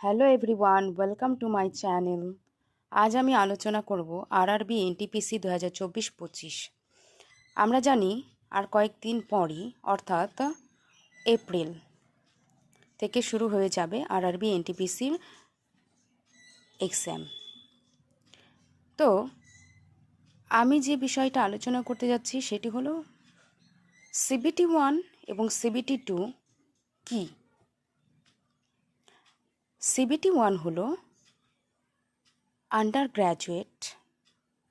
Hello everyone, welcome to my channel. আজ আমি আলোচনা করব আরআরবি এনটিপিসি 2024-25। আমরা জানি আর কয়েকদিন পরই অর্থাৎ এপ্রিল থেকে শুরু হয়ে যাবে আরআরবি এনটিপিসির এক্সাম। তো আমি যে বিষয়টা আলোচনা করতে যাচ্ছি সেটি হলো সিবিটি 1 এবং সিবিটি 2 কী। সিবিটি 1 হলো আন্ডার গ্র্যাজুয়েট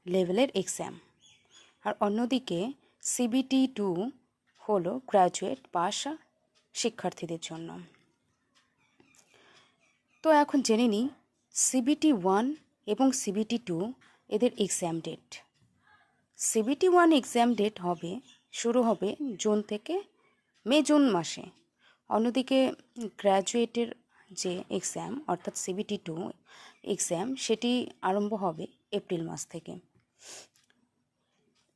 লেভেলের এক্সাম, আর অন্যদিকে সিবিটি 2 হলো গ্র্যাজুয়েট পাস শিক্ষার্থীদের জন্য। তো এখন জেনে নিই সিবিটি 1 এবং সিবিটি 2 এদের exam date. CBT 1 exam date শুরু হবে জুন থেকে জুন মাসে। অন্যদিকে গ্র্যাজুয়েটের যে এক্সাম অর্থাৎ সিবিটি 2 এক্সাম সেটি আরম্ভ হবে এপ্রিল মাস থেকে।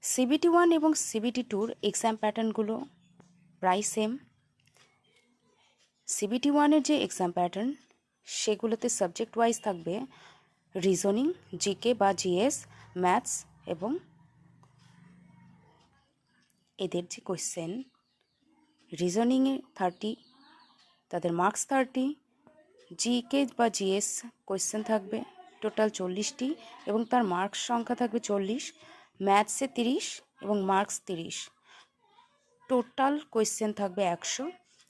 সিবিটি 1 এবং সিবিটি 2-র এক্সাম প্যাটার্নগুলো প্রায় সেম। সিবিটি 1-এর যে এক্সাম প্যাটার্ন সেগুলোতে সাবজেক্ট ওয়াইজ থাকবে রিজনিং, জিকে বা জিএস, ম্যাথস এবং এদের যে কোয়েশ্চেন, রিজনিংয়ে 30, তাদের মার্কস 30, জিকে বা জিএস কোয়েশ্চেন থাকবে টোটাল 40টি এবং তার মার্কস সংখ্যা থাকবে 40, ম্যাথসে 30 এবং মার্কস 30, টোটাল কোয়েশ্চেন থাকবে 100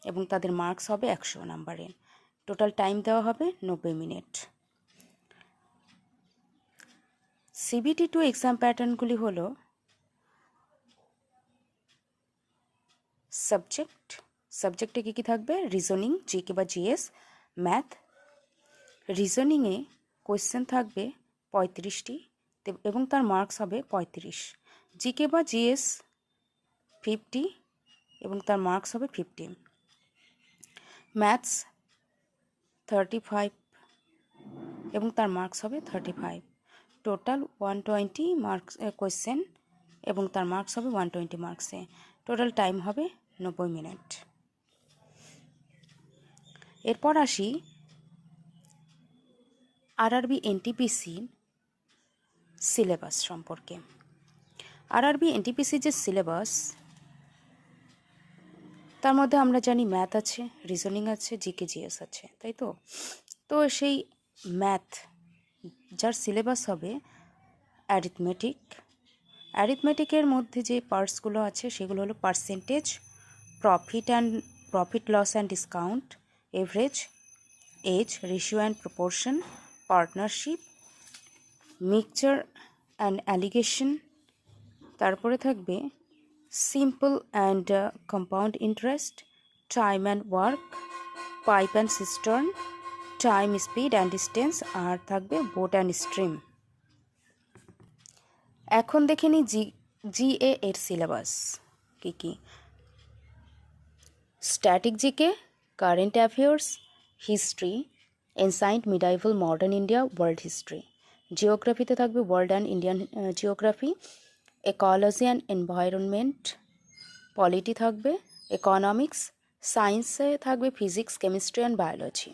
এবং তাদের মার্কস হবে 100 নাম্বারে। টোটাল টাইম দেওয়া হবে 90 মিনিট। সিবিটি 2 এক্সাম প্যাটার্নগুলি হলো সাবজেক্টে কী কী থাকবে রিজনিং, জিকে বা জিএস, ম্যাথ। রিজনিংয়ে কোয়েশ্চেন থাকবে 35টি এবং তার মার্কস হবে 35, জিকে বা জিএস 50 এবং তার মার্কস হবে 50, ম্যাথস 35 এবং তার মার্কস হবে 35। টোটাল 120 মার্কস কোয়েশ্চেন এবং তার মার্কস হবে 120 মার্কসে। টোটাল টাইম হবে 90 মিনিট। এরপর আসি আরআরবি এনটিপিসির সিলেবাস সম্পর্কে। আরআরবি এনটিপিসির যে সিলেবাস তার মধ্যে আমরা জানি ম্যাথ আছে, রিজনিং আছে, জিকে জিএস আছে, তাই তো? তো সেই ম্যাথ যার সিলেবাস হবে অ্যারিথমেটিকের মধ্যে যে পার্টসগুলো আছে সেগুলো হলো percentage, profit loss and discount, average, age, ratio and proportion, partnership, mixture and alligation. তারপরে থাকবে simple and compound interest, time and work, pipe and cistern, time, speed and distance, আর থাকবে বোট অ্যান্ড স্ট্রিম। এখন দেখে নিই GA এর syllabus কী কী। Static GK, current affairs, history, ancient, medieval, modern India, world history. জিওগ্রাফিতে থাকবে world and Indian geography, ecology and environment, polity থাকবে, ইকোনমিক্স, সায়েন্সে থাকবে physics, chemistry and biology.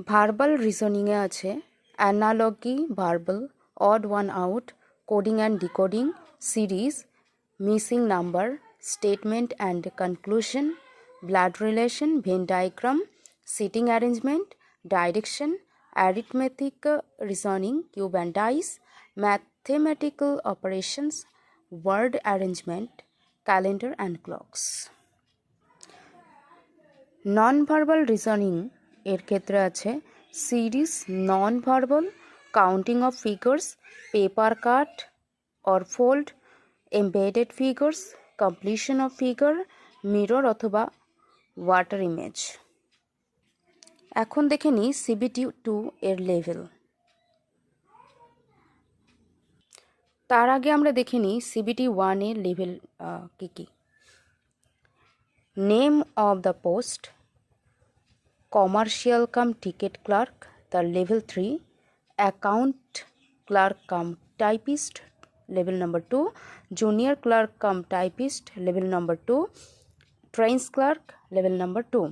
Verbal রিজনিংয়ে আছে analogy, verbal, odd one out, coding and decoding, series, missing number, statement and conclusion, blood relation, Venn diagram, sitting arrangement, direction, arithmetic reasoning, cube and dice, mathematical operations, word arrangement, calendar and clocks. Non verbal reasoning এর ক্ষেত্রে আছে series, non verbal, counting of figures, paper cut or fold, embedded figures, completion of figure, mirror অথবা water image. এখন দেখে নিই CBT 2 এর level. তার আগে আমরা দেখে নিই সিবিটি 1 এর লেভেল কী কী। Name of the post commercial cum ticket clerk, তার level 3, account clerk cum typist, level number 2, junior clerk cum typist, level number 2, trains clerk, level number 2,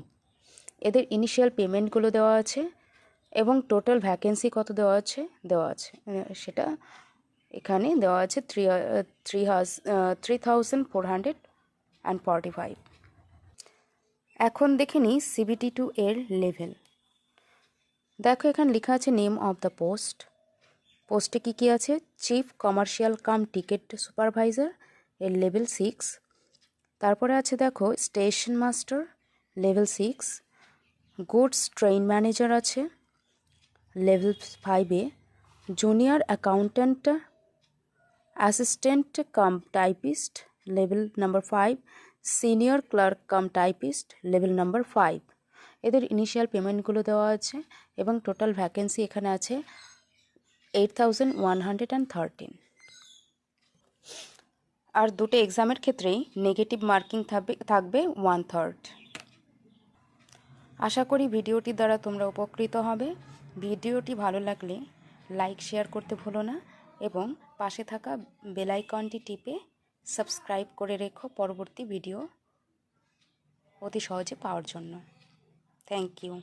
এদের ইনিশিয়াল পেমেন্টগুলো দেওয়া আছে এবং টোটাল ভ্যাকেন্সি কত দেওয়া আছে সেটা এখানে দেওয়া আছে 3,445। এখন দেখে নিই CBT2 এর লেভেল। দেখো এখানে লেখা আছে নেম অফ দ্য পোস্ট। পোস্টে কী আছে? Chief commercial cum ticket supervisor এর লেভেল 6। তারপরে আছে দেখো station master level 6, goods train manager আছে লেভেল 5-এ, junior accountant assistant cum typist level number 5, senior clerk cum typist level number 5। এদের ইনিশিয়াল পেমেন্টগুলো দেওয়া আছে এবং টোটাল ভ্যাকেন্সি এখানে আছে 8,113। আর দুটো এক্সামের ক্ষেত্রেই নেগেটিভ মার্কিং থাকবে 1/3। আশা করি ভিডিওটি দ্বারা তোমরা উপকৃত হবে। ভিডিওটি ভালো লাগলে লাইক শেয়ার করতে ভুলো না এবং পাশে থাকা বেল আইকনটি টিপে সাবস্ক্রাইব করে রেখো পরবর্তী ভিডিও অতি সহজে পাওয়ার জন্য। Thank you.